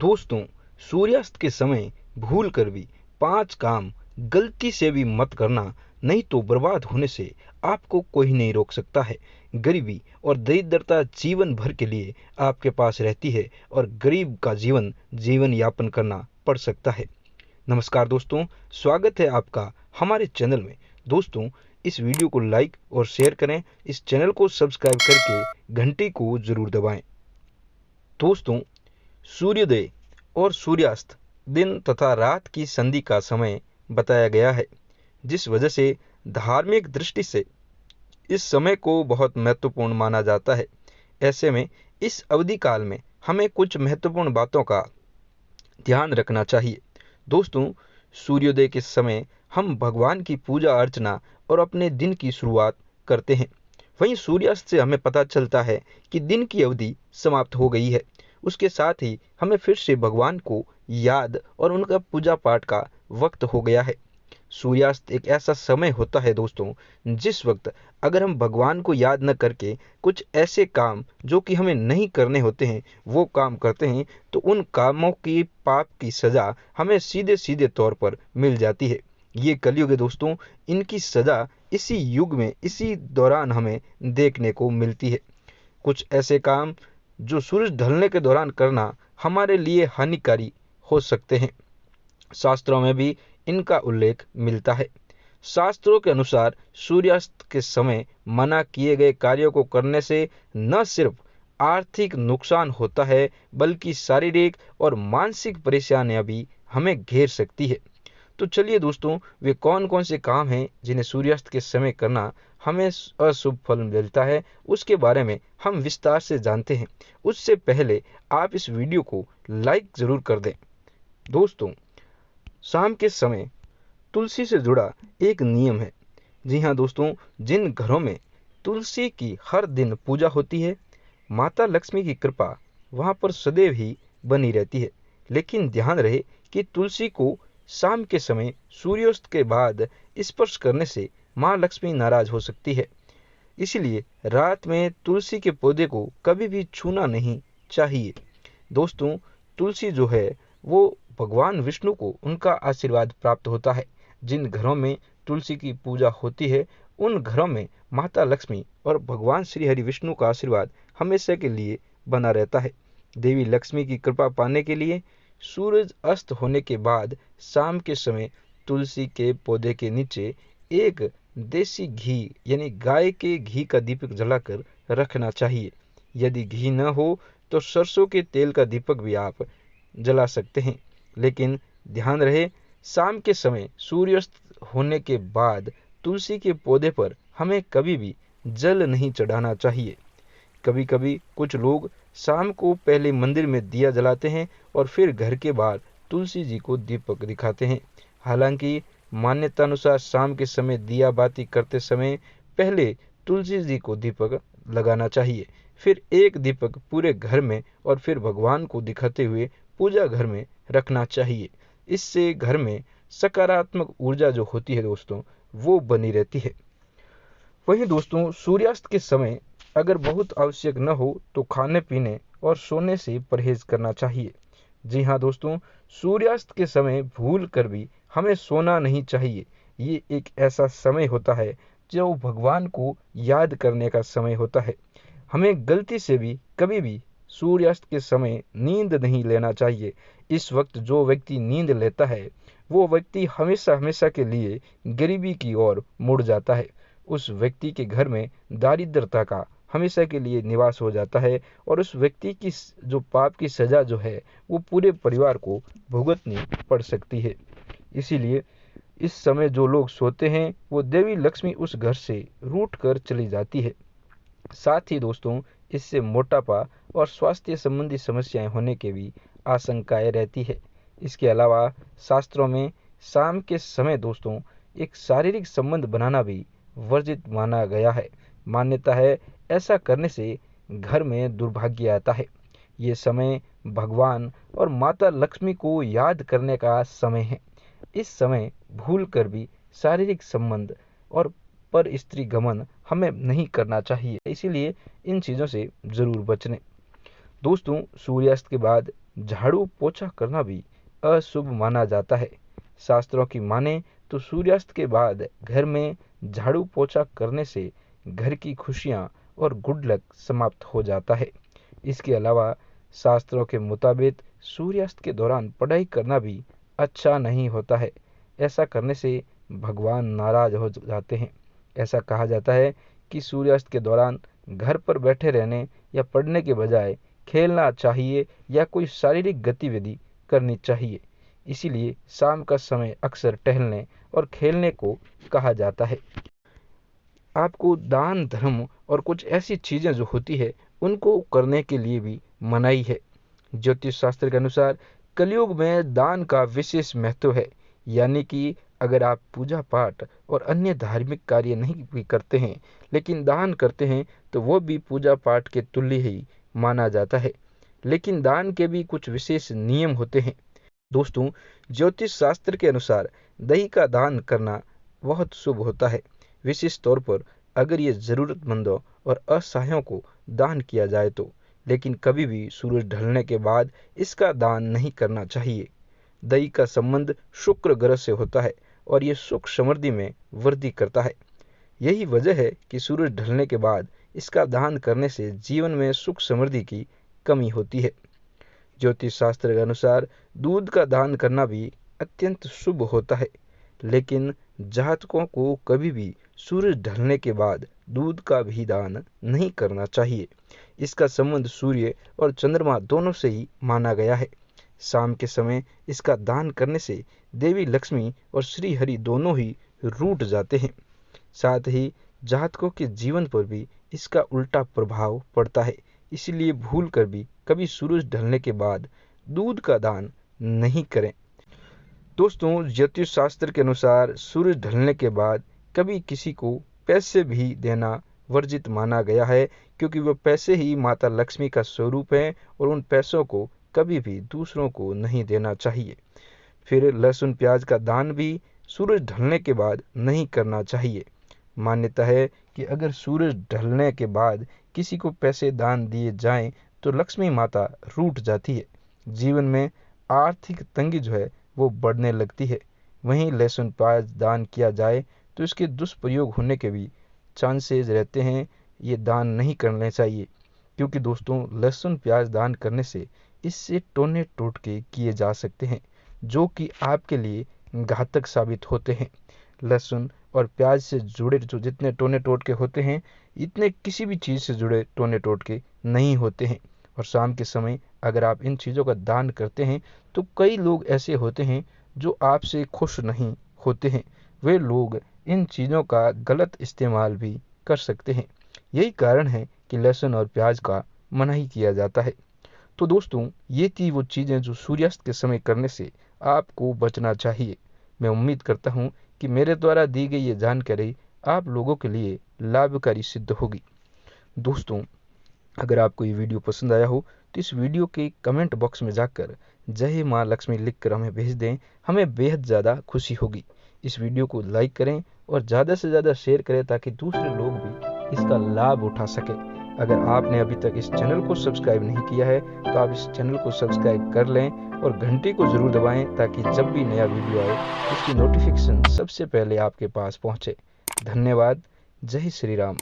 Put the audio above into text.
दोस्तों, सूर्यास्त के समय भूल कर भी 5 काम गलती से भी मत करना, नहीं तो बर्बाद होने से आपको कोई नहीं रोक सकता है। गरीबी और दरिद्रता जीवन भर के लिए आपके पास रहती है और गरीब का जीवन यापन करना पड़ सकता है। नमस्कार दोस्तों, स्वागत है आपका हमारे चैनल में। दोस्तों, इस वीडियो को लाइक और शेयर करें, इस चैनल को सब्सक्राइब करके घंटी को ज़रूर दबाएं। दोस्तों, सूर्योदय और सूर्यास्त दिन तथा रात की संधि का समय बताया गया है, जिस वजह से धार्मिक दृष्टि से इस समय को बहुत महत्वपूर्ण माना जाता है। ऐसे में इस अवधि काल में हमें कुछ महत्वपूर्ण बातों का ध्यान रखना चाहिए। दोस्तों, सूर्योदय के समय हम भगवान की पूजा अर्चना और अपने दिन की शुरुआत करते हैं। वहीं सूर्यास्त से हमें पता चलता है कि दिन की अवधि समाप्त हो गई है। उसके साथ ही हमें फिर से भगवान को याद और उनका पूजा पाठ का वक्त हो गया है। सूर्यास्त एक ऐसा समय होता है दोस्तों, जिस वक्त अगर हम भगवान को याद न करके कुछ ऐसे काम जो कि हमें नहीं करने होते हैं वो काम करते हैं, तो उन कामों की पाप की सज़ा हमें सीधे सीधे तौर पर मिल जाती है। ये कलयुग है दोस्तों, इनकी सज़ा इसी युग में इसी दौरान हमें देखने को मिलती है। कुछ ऐसे काम जो सूरज ढलने के दौरान करना हमारे लिए हानिकारी हो सकते हैं। शास्त्रों में भी इनका उल्लेख मिलता है। शास्त्रों के अनुसार सूर्यास्त के समय मना किए गए कार्यों को करने से न सिर्फ आर्थिक नुकसान होता है, बल्कि शारीरिक और मानसिक परेशानियां भी हमें घेर सकती है। तो चलिए दोस्तों, वे कौन कौन से काम हैं जिन्हें सूर्यास्त के समय करना हमें अशुभ फल मिलता है, उसके बारे में हम विस्तार से जानते हैं। उससे पहले आप इस वीडियो को लाइक ज़रूर कर दें। दोस्तों, शाम के समय तुलसी से जुड़ा एक नियम है। जी हाँ दोस्तों, जिन घरों में तुलसी की हर दिन पूजा होती है, माता लक्ष्मी की कृपा वहाँ पर सदैव ही बनी रहती है। लेकिन ध्यान रहे कि तुलसी को शाम के समय सूर्यास्त के बाद स्पर्श करने से माँ लक्ष्मी नाराज हो सकती है। इसलिए रात में तुलसी के पौधे को कभी भी छूना नहीं चाहिए। दोस्तों, तुलसी जो है वो भगवान विष्णु को उनका आशीर्वाद प्राप्त होता है। जिन घरों में तुलसी की पूजा होती है, उन घरों में माता लक्ष्मी और भगवान श्री हरि विष्णु का आशीर्वाद हमेशा के लिए बना रहता है। देवी लक्ष्मी की कृपा पाने के लिए सूरज अस्त होने के बाद शाम के समय तुलसी के पौधे के नीचे एक देसी घी यानी गाय के घी का दीपक जलाकर रखना चाहिए। यदि घी न हो तो सरसों के तेल का दीपक भी आप जला सकते हैं। लेकिन ध्यान रहे, शाम के समय सूर्यास्त होने के बाद तुलसी के पौधे पर हमें कभी भी जल नहीं चढ़ाना चाहिए। कभी कभी कुछ लोग शाम को पहले मंदिर में दिया जलाते हैं और फिर घर के बाहर तुलसी जी को दीपक दिखाते हैं। हालांकि मान्यता अनुसार शाम के समय दिया बाती करते समय पहले तुलसी जी को दीपक लगाना चाहिए, फिर एक दीपक पूरे घर में और फिर भगवान को दिखाते हुए पूजा घर में रखना चाहिए। इससे घर में सकारात्मक ऊर्जा जो होती है दोस्तों, वो बनी रहती है। वहीं दोस्तों, सूर्यास्त के समय अगर बहुत आवश्यक न हो तो खाने पीने और सोने से परहेज करना चाहिए। जी हाँ दोस्तों, सूर्यास्त के समय भूल कर भी हमें सोना नहीं चाहिए। ये एक ऐसा समय होता है जो भगवान को याद करने का समय होता है। हमें गलती से भी कभी भी सूर्यास्त के समय नींद नहीं लेना चाहिए। इस वक्त जो व्यक्ति नींद लेता है, वो व्यक्ति हमेशा हमेशा के लिए गरीबी की ओर मुड़ जाता है। उस व्यक्ति के घर में दारिद्रता का हमेशा के लिए निवास हो जाता है और उस व्यक्ति की जो पाप की सज़ा जो है वो पूरे परिवार को भुगतनी पड़ सकती है। इसीलिए इस समय जो लोग सोते हैं वो देवी लक्ष्मी उस घर से रूठ कर चली जाती है। साथ ही दोस्तों, इससे मोटापा और स्वास्थ्य संबंधी समस्याएं होने की भी आशंकाएं रहती है। इसके अलावा शास्त्रों में शाम के समय दोस्तों एक शारीरिक संबंध बनाना भी वर्जित माना गया है। मान्यता है ऐसा करने से घर में दुर्भाग्य आता है। ये समय भगवान और माता लक्ष्मी को याद करने का समय है। इस समय भूल कर भी शारीरिक संबंध और पर स्त्री गमन हमें नहीं करना चाहिए। इसीलिए इन चीज़ों से ज़रूर बचने। दोस्तों, सूर्यास्त के बाद झाड़ू पोछा करना भी अशुभ माना जाता है। शास्त्रों की माने तो सूर्यास्त के बाद घर में झाड़ू पोछा करने से घर की खुशियां और गुड लक समाप्त हो जाता है। इसके अलावा शास्त्रों के मुताबिक सूर्यास्त के दौरान पढ़ाई करना भी अच्छा नहीं होता है। ऐसा करने से भगवान नाराज हो जाते हैं। ऐसा कहा जाता है कि सूर्यास्त के दौरान घर पर बैठे रहने या पढ़ने के बजाय खेलना चाहिए या कोई शारीरिक गतिविधि करनी चाहिए। इसीलिए शाम का समय अक्सर टहलने और खेलने को कहा जाता है। आपको दान धर्म और कुछ ऐसी चीज़ें जो होती है उनको करने के लिए भी मनाही है। ज्योतिष शास्त्र के अनुसार कलयुग में दान का विशेष महत्व है, यानी कि अगर आप पूजा पाठ और अन्य धार्मिक कार्य नहीं भी करते हैं लेकिन दान करते हैं तो वो भी पूजा पाठ के तुल्य ही माना जाता है। लेकिन दान के भी कुछ विशेष नियम होते हैं। दोस्तों, ज्योतिष शास्त्र के अनुसार दही का दान करना बहुत शुभ होता है, विशेष तौर पर अगर ये ज़रूरतमंदों और असहायों को दान किया जाए तो। लेकिन कभी भी सूरज ढलने के बाद इसका दान नहीं करना चाहिए। दही का संबंध शुक्र ग्रह से होता है और ये सुख समृद्धि में वृद्धि करता है। यही वजह है कि सूरज ढलने के बाद इसका दान करने से जीवन में सुख समृद्धि की कमी होती है। ज्योतिष शास्त्र के अनुसार दूध का दान करना भी अत्यंत शुभ होता है, लेकिन जातकों को कभी भी सूरज ढलने के बाद दूध का भी दान नहीं करना चाहिए। इसका संबंध सूर्य और चंद्रमा दोनों से ही माना गया है। शाम के समय इसका दान करने से देवी लक्ष्मी और श्री हरि दोनों ही रूठ जाते हैं। साथ ही जातकों के जीवन पर भी इसका उल्टा प्रभाव पड़ता है। इसलिए भूल कर भी कभी सूरज ढलने के बाद दूध का दान नहीं करें। दोस्तों, ज्योतिष शास्त्र के अनुसार सूरज ढलने के बाद कभी किसी को पैसे भी देना वर्जित माना गया है, क्योंकि वह पैसे ही माता लक्ष्मी का स्वरूप है और उन पैसों को कभी भी दूसरों को नहीं देना चाहिए। फिर लहसुन प्याज का दान भी सूरज ढलने के बाद नहीं करना चाहिए। मान्यता है कि अगर सूरज ढलने के बाद किसी को पैसे दान दिए जाएं तो लक्ष्मी माता रूठ जाती है, जीवन में आर्थिक तंगी जो है वो बढ़ने लगती है। वहीं लहसुन प्याज दान किया जाए तो इसके दुष्प्रयोग होने के भी चांसेस रहते हैं। ये दान नहीं करने चाहिए, क्योंकि दोस्तों लहसुन प्याज दान करने से इससे टोने टोटके किए जा सकते हैं जो कि आपके लिए घातक साबित होते हैं। लहसुन और प्याज से जुड़े जो जितने टोने टोटके होते हैं, इतने किसी भी चीज़ से जुड़े टोने टोटके नहीं होते हैं। और शाम के समय अगर आप इन चीज़ों का दान करते हैं तो कई लोग ऐसे होते हैं जो आपसे खुश नहीं होते हैं। वे लोग इन चीज़ों का गलत इस्तेमाल भी कर सकते हैं। यही कारण है कि लहसुन और प्याज का मनाही किया जाता है। तो दोस्तों, ये थी वो चीज़ें जो सूर्यास्त के समय करने से आपको बचना चाहिए। मैं उम्मीद करता हूँ कि मेरे द्वारा दी गई ये जानकारी आप लोगों के लिए लाभकारी सिद्ध होगी। दोस्तों, अगर आपको ये वीडियो पसंद आया हो तो इस वीडियो के कमेंट बॉक्स में जाकर जय माँ लक्ष्मी लिखकर हमें भेज दें, हमें बेहद ज़्यादा खुशी होगी। इस वीडियो को लाइक करें और ज़्यादा से ज़्यादा शेयर करें ताकि दूसरे लोग भी इसका लाभ उठा सकें। अगर आपने अभी तक इस चैनल को सब्सक्राइब नहीं किया है तो आप इस चैनल को सब्सक्राइब कर लें और घंटी को ज़रूर दबाएं ताकि जब भी नया वीडियो आए उसकी नोटिफिकेशन सबसे पहले आपके पास पहुंचे। धन्यवाद। जय श्री राम।